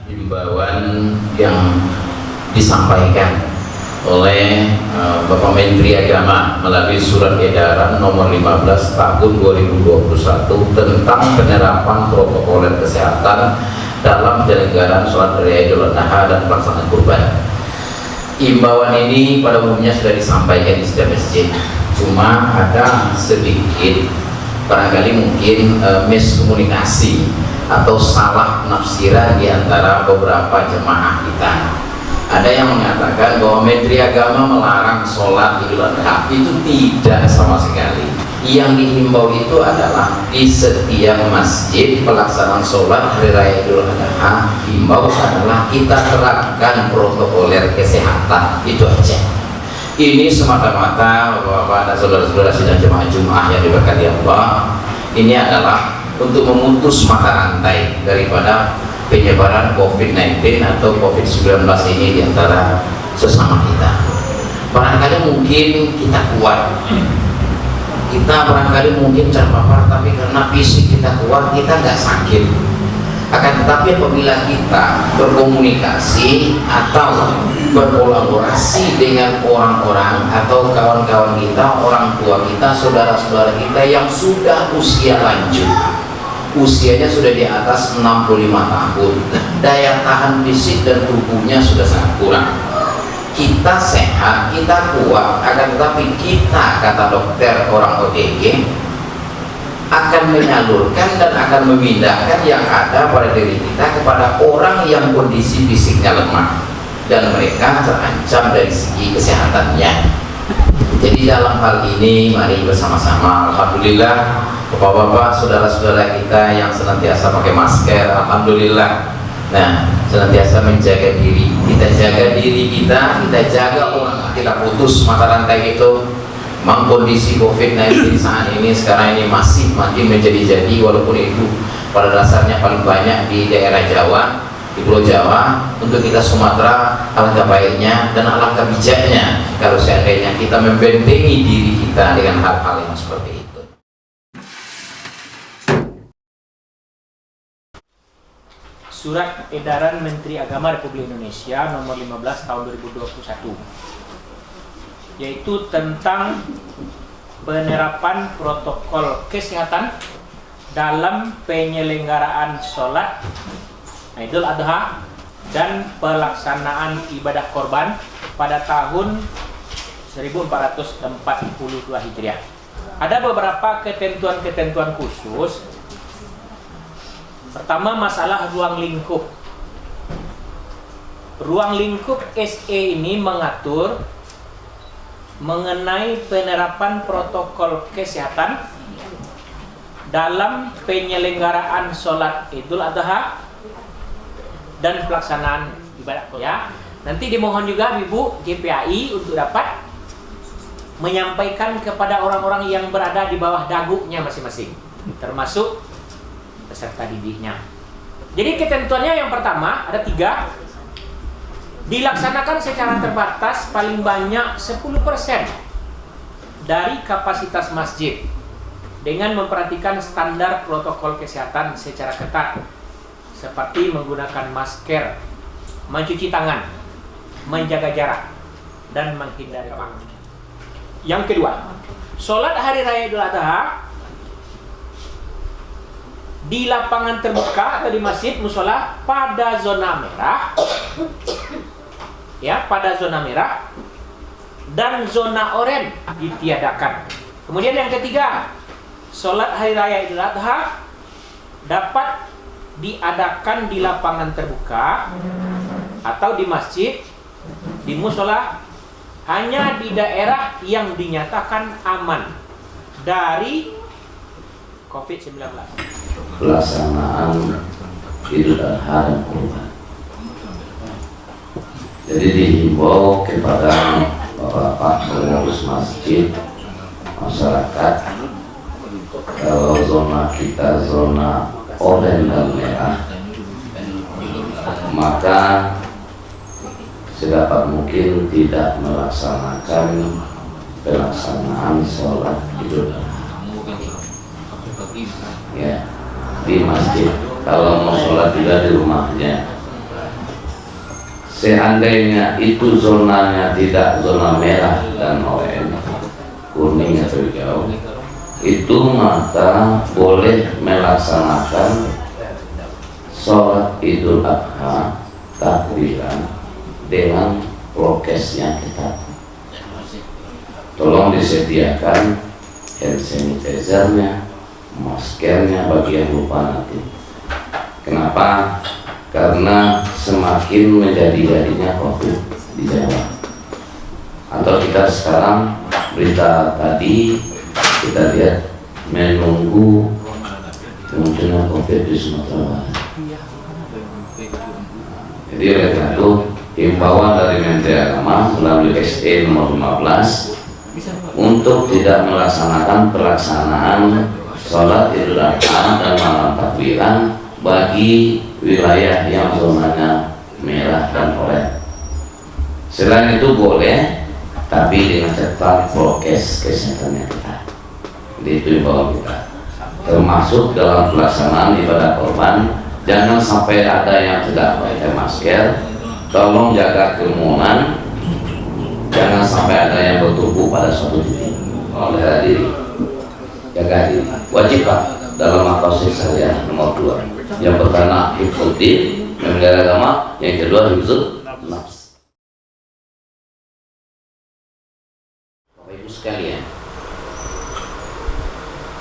Himbauan yang disampaikan oleh Bapak Menteri Agama melalui Surat Edaran Nomor 15 Tahun 2021 tentang penerapan protokol kesehatan dalam penyelenggaraan sholat Raya Idul Adha dan pelaksanaan kurban. Himbauan ini pada umumnya sudah disampaikan di setiap masjid, cuma ada sedikit barangkali mungkin miskomunikasi atau salah penafsiran di antara beberapa jemaah kita. Ada yang mengatakan bahwa Menteri Agama melarang sholat Idul Adha. Itu tidak sama sekali. Yang dihimbau itu adalah di setiap masjid pelaksanaan sholat Hari Raya Idul Adha, himbau adalah kita terapkan protokoler kesehatan. Itu aja. Ini semata-mata Bapak-bapak dan saudara-saudara sidang jemaah yang diberkati Allah, ini adalah untuk memutus mata rantai daripada penyebaran COVID-19 atau COVID-19 ini di antara sesama kita. Barangkali mungkin kita kuat, kita barangkali mungkin terpapar, tapi karena fisik kita kuat, kita nggak sakit. Akan tetapi apabila kita berkomunikasi atau berkolaborasi dengan orang-orang atau kawan-kawan kita, orang tua kita, saudara-saudara kita yang sudah usia lanjut, usianya sudah di atas 65 tahun, daya tahan fisik dan tubuhnya sudah sangat kurang. Kita sehat, kita kuat, akan tetapi kita, kata dokter orang OTG, akan menyalurkan dan akan memindahkan yang ada pada diri kita kepada orang yang kondisi fisiknya lemah dan mereka terancam dari segi kesehatannya. Jadi dalam hal ini mari bersama-sama, alhamdulillah bapak-bapak, saudara-saudara kita yang senantiasa pakai masker, alhamdulillah. Nah, senantiasa menjaga diri, kita jaga diri kita jaga orang, kita putus mata rantai itu. Memang kondisi COVID-19 saat ini sekarang ini masih makin menjadi-jadi, walaupun itu pada dasarnya paling banyak di daerah Jawa, di Pulau Jawa. Untuk kita Sumatera, alangkah baiknya dan alangkah bijaknya kalau seandainya kita membentengi diri kita dengan hal-hal yang seperti itu. Surat Edaran Menteri Agama Republik Indonesia Nomor 15 Tahun 2021, yaitu tentang penerapan protokol kesehatan dalam penyelenggaraan sholat Idul Adha dan pelaksanaan ibadah korban pada tahun 1442 Hijriah. Ada beberapa ketentuan-ketentuan khusus. Pertama, masalah ruang lingkup. Ruang lingkup SE ini mengatur mengenai penerapan protokol kesehatan dalam penyelenggaraan sholat Idul Adha dan pelaksanaan ibadah korban. Ya, nanti dimohon juga Ibu GPAI untuk dapat menyampaikan kepada orang-orang yang berada di bawah daguknya masing-masing, termasuk peserta didiknya. Jadi ketentuannya yang pertama ada 3. Dilaksanakan secara terbatas paling banyak 10% dari kapasitas masjid dengan memperhatikan standar protokol kesehatan secara ketat, seperti menggunakan masker, mencuci tangan, menjaga jarak, dan menghindari orang. Yang kedua, sholat Hari Raya Idul Adha di lapangan terbuka atau di masjid musola pada zona merah, ya, pada zona merah dan zona oranye ditiadakan. Kemudian yang ketiga, sholat Hari Raya Idul Adha dapat diadakan di lapangan terbuka atau di masjid, di musola, hanya di daerah yang dinyatakan aman dari COVID-19. Pelaksanaan Idul Adha dan kurban. Jadi dihimbau kepada bapak-bapak pengurus masjid, masyarakat, kalau zona kita zona oranye dan merah, maka sedapat mungkin tidak melaksanakan pelaksanaan sholat Idul Adha. Ya, di masjid. Kalau mau sholat juga di rumahnya. seandainya itu zonanya tidak zona merah dan oranye, kuning atau hijau, itu maka boleh melaksanakan sholat Idul Adha takbiran dengan prokes yang ketat. Tolong disediakan hand sanitizer-nya, maskernya bagi yang lupa nanti. Kenapa? Karena semakin menjadi-jadinya COVID di Jawa. Atau kita sekarang berita tadi kita lihat menunggu munculnya COVID di Sumatera Barat. Jadi oleh karena itu himbauan dari Menteri Agama melalui SE nomor 15 untuk tidak melaksanakan pelaksanaan sholat Idul Adha dan malam takbiran bagi wilayah yang zonanya merah dan oranye. Selain itu boleh, tapi dengan catatan prokes kesehatannya kita. Jadi itu himbauan kita. Termasuk dalam pelaksanaan ibadah korban, jangan sampai ada yang tidak pakai masker. Tolong jaga kerumunan. Jangan sampai ada yang bertumbuh pada suatu titik. Jaga diri, jaga diri. Wajib Pak dalam maqasid saya nomor 2. Yang pertama hifdzul din, memelihara agama. Yang kedua hifdzul nafs. Bapak Ibu sekalian,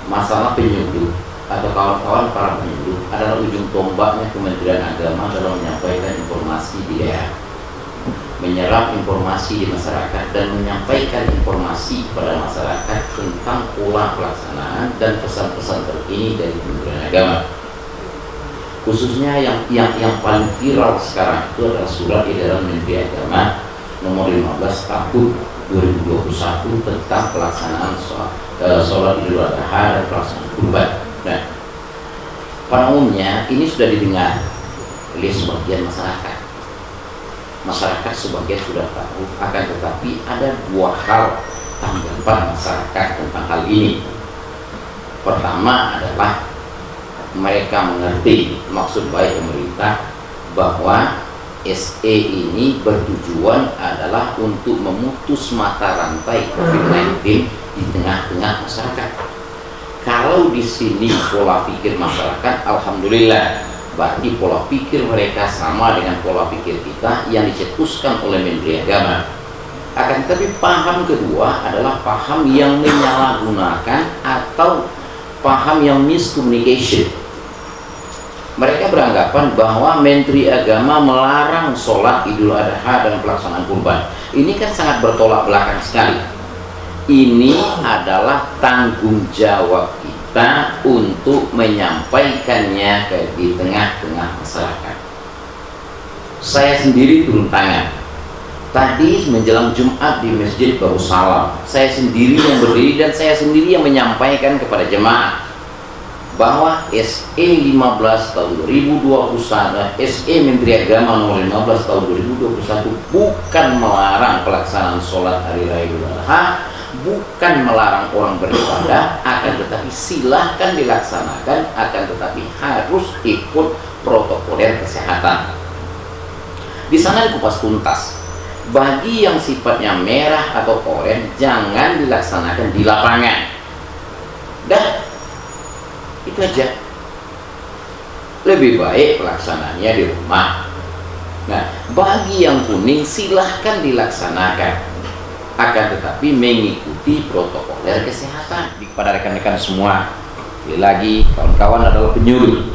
masalah penyuluh atau kawan-kawan para penyuluh adalah ujung tombaknya Kementerian Agama dalam menyampaikan informasi di daerah, menyerap informasi di masyarakat dan menyampaikan informasi kepada masyarakat tentang pola pelaksanaan dan pesan-pesan terkini dari Kementerian Agama. Khususnya yang paling viral sekarang itu adalah surat edaran Menteri Agama nomor 15 tahun 2021 tentang pelaksanaan sholat Idul Adha dan pelaksanaan kurban. Nah, pada umumnya ini sudah didengar oleh sebagian masyarakat. Masyarakat sebagian sudah tahu, akan tetapi ada dua hal tanggapan masyarakat tentang hal ini. Pertama adalah mereka mengerti maksud baik pemerintah bahwa SE ini bertujuan adalah untuk memutus mata rantai COVID-19 di tengah-tengah masyarakat. Kalau di sini pola pikir masyarakat, alhamdulillah, berarti pola pikir mereka sama dengan pola pikir kita yang dicetuskan oleh Menteri Agama. Akan tetapi paham kedua adalah paham yang menyalahgunakan atau paham yang miscommunication. Mereka beranggapan bahwa Menteri Agama melarang sholat Idul Adha dan pelaksanaan kurban. Ini kan sangat bertolak belakang sekali. Ini adalah tanggung jawab kita untuk menyampaikannya di tengah-tengah masyarakat. Saya sendiri turun tangan. Tadi menjelang Jumat di Masjid Darussalam, saya sendiri yang berdiri dan saya sendiri yang menyampaikan kepada jemaah bahwa SE 15 tahun 2021, SE Menteri Agama nomor 15 tahun 2021 bukan melarang pelaksanaan sholat hari raya Idul Adha, bukan melarang orang beribadah, akan tetapi silahkan dilaksanakan, akan tetapi harus ikut protokoler kesehatan. Di sana dikupas tuntas. Bagi yang sifatnya merah atau oranye jangan dilaksanakan di lapangan. Dan itu aja. Lebih baik pelaksanaannya di rumah. Nah, bagi yang kuning silahkan dilaksanakan, akan tetapi mengikuti protokoler kesehatan. Kepada rekan-rekan semua, sekali lagi kawan-kawan adalah penyuluh.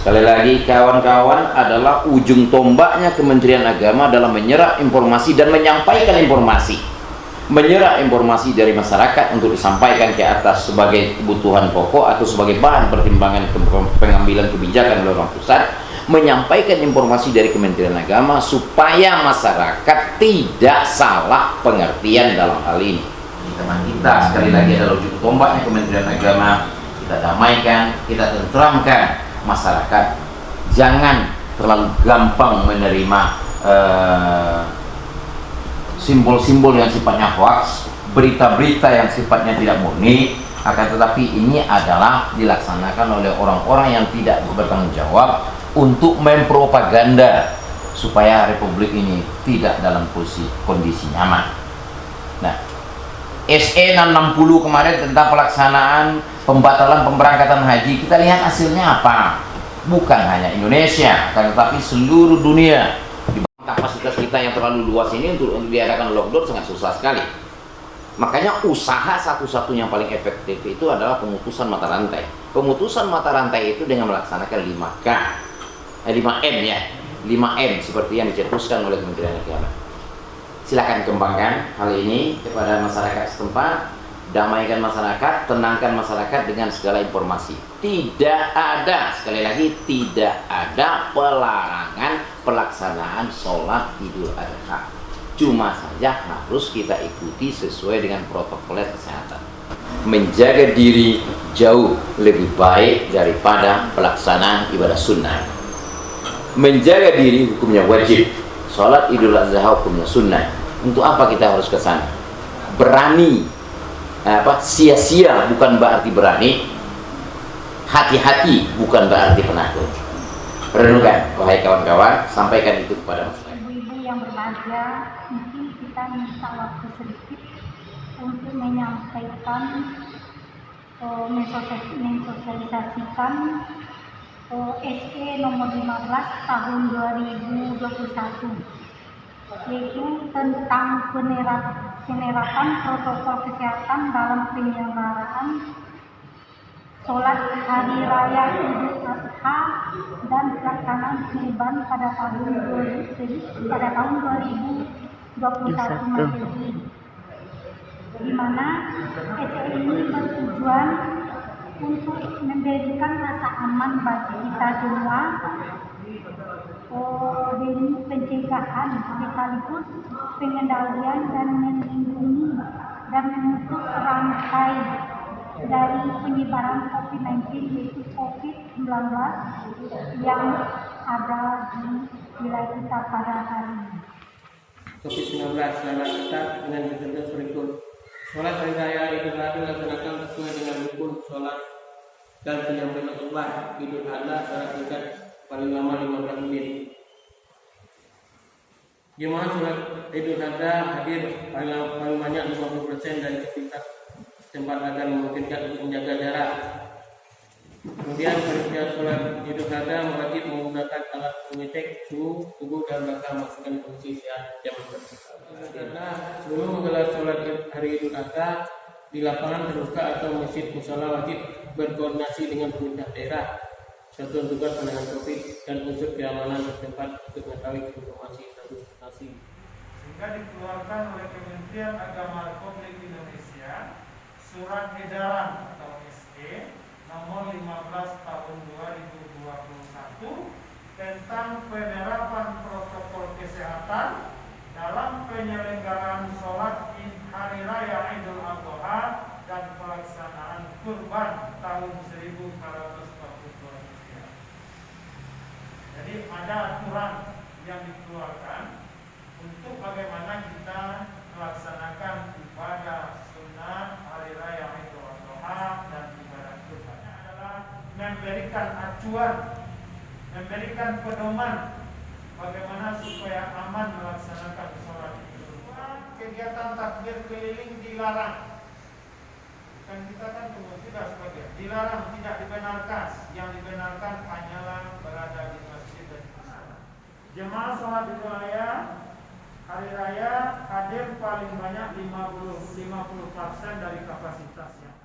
Sekali lagi kawan-kawan adalah ujung tombaknya Kementerian Agama dalam menyerap informasi dan menyampaikan informasi. Menyerap informasi dari masyarakat untuk disampaikan ke atas sebagai kebutuhan pokok atau sebagai bahan pertimbangan pengambilan kebijakan oleh orang pusat, menyampaikan informasi dari Kementerian Agama supaya masyarakat tidak salah pengertian dalam hal ini. Teman kita sekali lagi adalah ujung tombaknya Kementerian Agama. Kita damaikan, kita tenteramkan masyarakat. Jangan terlalu gampang menerima simbol-simbol yang sifatnya hoax, berita-berita yang sifatnya tidak murni, akan tetapi ini adalah dilaksanakan oleh orang-orang yang tidak bertanggung jawab untuk mempropaganda supaya republik ini tidak dalam kondisi nyaman. Nah, SE 660 kemarin tentang pelaksanaan pembatalan pemberangkatan haji, kita lihat hasilnya apa? Bukan hanya Indonesia, tetapi seluruh dunia. Kapasitas kita yang terlalu luas ini untuk diadakan lockdown sangat susah sekali. Makanya usaha satu-satunya yang paling efektif itu adalah pemutusan mata rantai. Pemutusan mata rantai itu dengan melaksanakan 5M ya. 5M seperti yang dicetuskan oleh Kementerian Agama. Silakan kembangkan hal ini kepada masyarakat setempat, damaikan masyarakat, tenangkan masyarakat dengan segala informasi. Tidak ada, sekali lagi, tidak ada pelarangan pelaksanaan sholat Idul Adha. Cuma saja harus kita ikuti sesuai dengan protokol kesehatan. Menjaga diri jauh lebih baik daripada pelaksanaan ibadah sunnah. Menjaga diri hukumnya wajib, sholat Idul Adha hukumnya sunnah. Untuk apa kita harus ke sana? Berani, sia-sia bukan berarti berani, hati-hati bukan berarti penakut. Renungkan, wahai kawan-kawan, sampaikan itu kepada masyarakat. Ibu-ibu yang berbahagia, mungkin kita minta waktu sedikit untuk menyampaikan, mensosialisasikan SE nomor 15 tahun 2021, yaitu tentang penerapan protokol kesehatan dalam penyelenggaraan sholat hari raya Idul Adha dan pelaksanaan kurban pada tahun 2021 Masehi, di mana SE ini bertujuan untuk memberikan rasa aman bagi kita semua, dari pencegahan sekaligus pengendalian dan melindungi dan memutus rantai dari penyebaran COVID-19, yaitu COVID-19 yang ada di wilayah kita pada hari ini. COVID-19 secara ketat dengan ketentuan berikut. Sholat hari raya Idul Adha dilaksanakan sesuai dengan rukun sholat dan penyampaian khutbah Idul Adha secara singkat paling lama 15 menit. Jemaah sholat Idul Adha hadir paling banyak 50% dari kapasitas tempat agar memungkinkan untuk menjaga jarak. Kemudian panitia sholat Idul Adha wajib menggunakan alat pendetek suhu tubuh dan bakal memastikan kondisi sehat jamaah. Sebelum menggelar sholat hari Idul Adha di lapangan terbuka atau masjid musala wajib berkoordinasi dengan pemerintah daerah, satuan tugas penanganan COVID dan unsur keamanan setempat untuk mengetahui informasi status vaksinasi. Sehingga dikeluarkan oleh Kementerian Agama Republik Indonesia Surat Edaran atau SE nomor 15 tahun 2021 tentang penerapan protokol kesehatan dalam penyelenggaraan sholat hari raya Idul Adha dan pelaksanaan kurban tahun 1442 Hijriah. Jadi ada aturan yang dikeluarkan untuk bagaimana kita melaksanakan ibadah sunnah hari raya Idul Adha dan ibadah kurban. Adalah memberikan acuan, memberikan pedoman bagaimana supaya aman melaksanakan sholat itu. Kegiatan takbir keliling dilarang. Dan kita kan sudah sebagian dilarang, tidak dibenarkan. Yang dibenarkan hanyalah berada di masjid dan jemaah sholat Idul Adha hari raya hadir paling banyak 50% dari kapasitasnya.